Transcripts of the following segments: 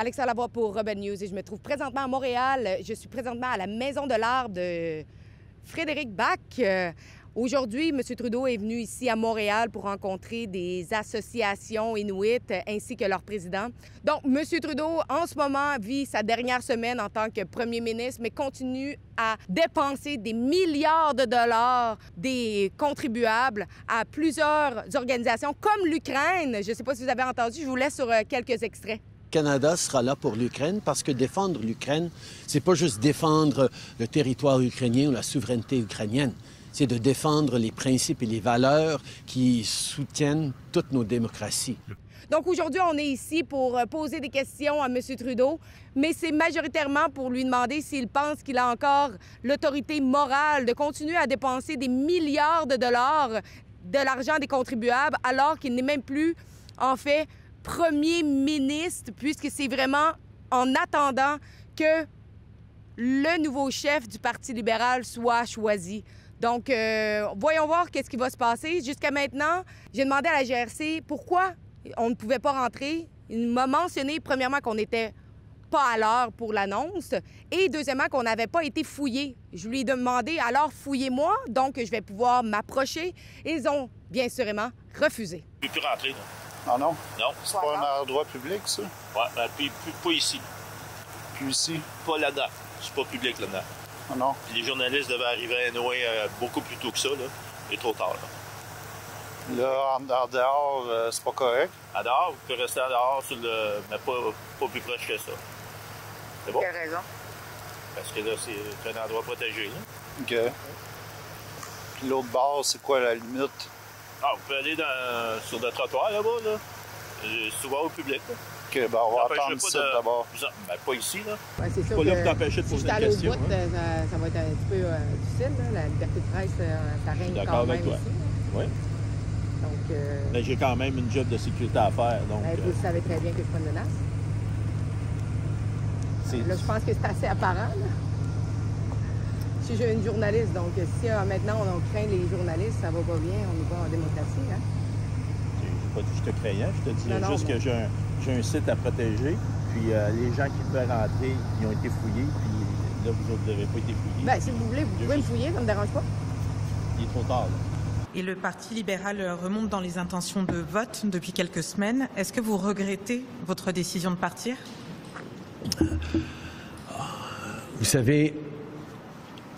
Alexa Lavoie pour Rebel News et je me trouve présentement à Montréal. Je suis présentement à la Maison de l'Art de Frédéric Bach. Aujourd'hui, M. Trudeau est venu ici à Montréal pour rencontrer des associations inuites ainsi que leur président. Donc, M. Trudeau, en ce moment, vit sa dernière semaine en tant que premier ministre, mais continue à dépenser des milliards de dollars des contribuables à plusieurs organisations comme l'Ukraine. Je ne sais pas si vous avez entendu, je vous laisse sur quelques extraits. Le Canada sera là pour l'Ukraine parce que défendre l'Ukraine, c'est pas juste défendre le territoire ukrainien ou la souveraineté ukrainienne. C'est de défendre les principes et les valeurs qui soutiennent toutes nos démocraties. Donc aujourd'hui, on est ici pour poser des questions à M. Trudeau, mais c'est majoritairement pour lui demander s'il pense qu'il a encore l'autorité morale de continuer à dépenser des milliards de dollars de l'argent des contribuables alors qu'il n'est même plus, en fait, premier ministre, puisque c'est vraiment en attendant que le nouveau chef du Parti libéral soit choisi. Donc, voyons voir qu'est-ce qui va se passer. Jusqu'à maintenant, j'ai demandé à la GRC pourquoi on ne pouvait pas rentrer. Il m'a mentionné, premièrement, qu'on n'était pas à l'heure pour l'annonce et deuxièmement, qu'on n'avait pas été fouillés. Je lui ai demandé, alors fouillez-moi, donc je vais pouvoir m'approcher. Ils ont bien sûrement refusé. Je ne peux plus rentrer, là. Ah non? Non. C'est pas un endroit public, ça? Ouais, puis pas ici. Puis ici? Pas là-dedans. C'est pas public là-dedans. Ah non? Puis les journalistes devaient arriver à Noé beaucoup plus tôt que ça, là. Il est trop tard, là. Là, en dehors, c'est pas correct? À dehors, vous pouvez rester à dehors, mais pas plus proche que ça. C'est bon? Quelle raison? Parce que là, c'est un endroit protégé, là. OK. Puis l'autre bord, c'est quoi la limite? Ah, vous pouvez aller sur le trottoir, là-bas, là. C'est ouvert au public, là. OK, ben on va attendre ici d'abord. Ben, pas ici, là. Ouais, c'est sûr pas que là pour t'empêcher de si poser je suis une allée au question. bout, Hein? ça va être un petit peu difficile. Là. La liberté de presse, ça règne D'accord quand avec même toi. ici. Oui. Donc, Mais j'ai quand même une job de sécurité à faire, donc... vous savez très bien que je prends une menace. Là, je pense que c'est assez apparent. Là. Si j'ai une journaliste, donc si maintenant on craint les journalistes, ça va pas bien, on est pas en démocratie. Hein? J'ai pas dit que je te craignais, je te disais Non, juste mais... que j'ai un site à protéger, puis les gens qui devaient rentrer, ils ont été fouillés, puis là, vous autres n'avez pas été fouillés. Bien, si vous voulez, vous pouvez me fouiller, ça me dérange pas. Il est trop tard, là. Et le Parti libéral remonte dans les intentions de vote depuis quelques semaines. Est-ce que vous regrettez votre décision de partir? Vous savez,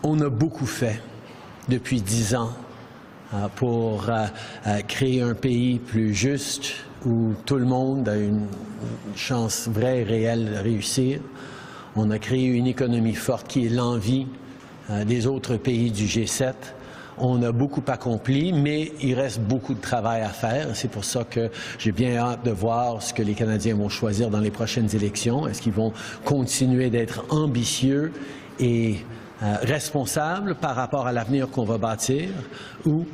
on a beaucoup fait depuis 10 ans pour créer un pays plus juste où tout le monde a une chance vraie et réelle de réussir. On a créé une économie forte qui est l'envie des autres pays du G7. On a beaucoup accompli, mais il reste beaucoup de travail à faire. C'est pour ça que j'ai bien hâte de voir ce que les Canadiens vont choisir dans les prochaines élections. Est-ce qu'ils vont continuer d'être ambitieux et responsables par rapport à l'avenir qu'on va bâtir, ou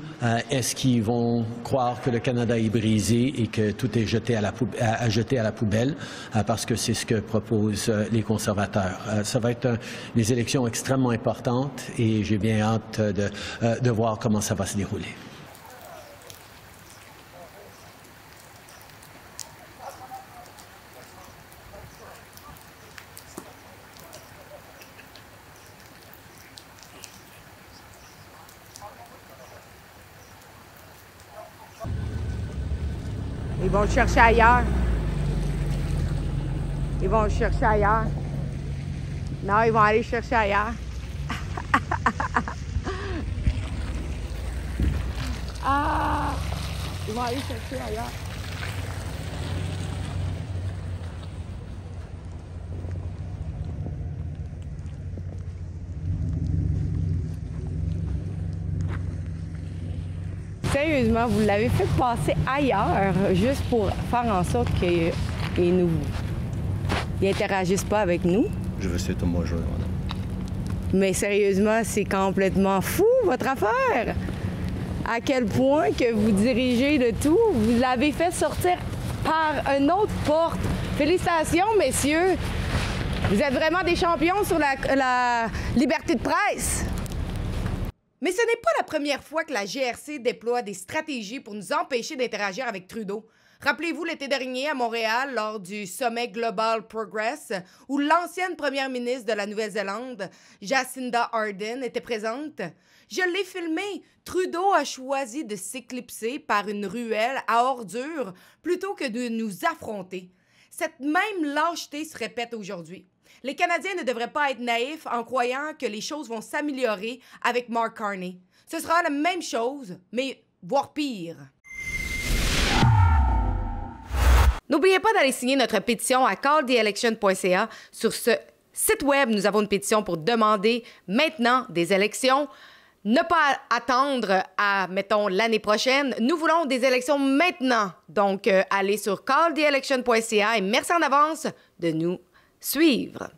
est-ce qu'ils vont croire que le Canada est brisé et que tout est jeté à la poubelle, parce que c'est ce que proposent les conservateurs. Ça va être des élections extrêmement importantes et j'ai bien hâte de voir comment ça va se dérouler. Ils vont le chercher ailleurs. Ils vont le chercher ailleurs. Non, ils vont aller chercher ailleurs. Ah! Ils vont aller chercher ailleurs. Sérieusement, vous l'avez fait passer ailleurs juste pour faire en sorte qu'ils n'interagissent pas avec nous. Je veux essayer de me rejoindre, madame. Mais sérieusement, c'est complètement fou, votre affaire. À quel point que vous dirigez le tout, vous l'avez fait sortir par une autre porte. Félicitations, messieurs. Vous êtes vraiment des champions sur la liberté de presse. Mais ce n'est pas la première fois que la GRC déploie des stratégies pour nous empêcher d'interagir avec Trudeau. Rappelez-vous l'été dernier à Montréal, lors du sommet Global Progress, où l'ancienne première ministre de la Nouvelle-Zélande, Jacinda Ardern, était présente. Je l'ai filmé. Trudeau a choisi de s'éclipser par une ruelle à ordures plutôt que de nous affronter. Cette même lâcheté se répète aujourd'hui. Les Canadiens ne devraient pas être naïfs en croyant que les choses vont s'améliorer avec Mark Carney. Ce sera la même chose, mais voire pire. N'oubliez pas d'aller signer notre pétition à calltheelection.ca. Sur ce site web, nous avons une pétition pour demander maintenant des élections. Ne pas attendre à, mettons, l'année prochaine. Nous voulons des élections maintenant. Donc, allez sur calltheelection.ca et merci en avance de nous suivre.